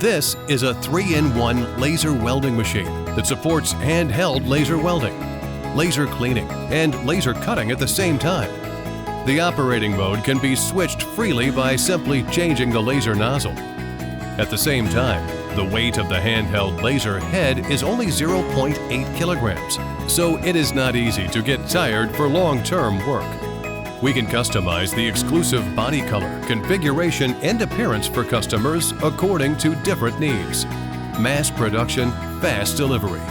This is a 3-in-1 laser welding machine that supports handheld laser welding, laser cleaning, and laser cutting at the same time. The operating mode can be switched freely by simply changing the laser nozzle. At the same time, the weight of the handheld laser head is only 0.8 kilograms, so it is not easy to get tired for long-term work. We can customize the exclusive body color, configuration, and appearance for customers according to different needs. Mass production, fast delivery.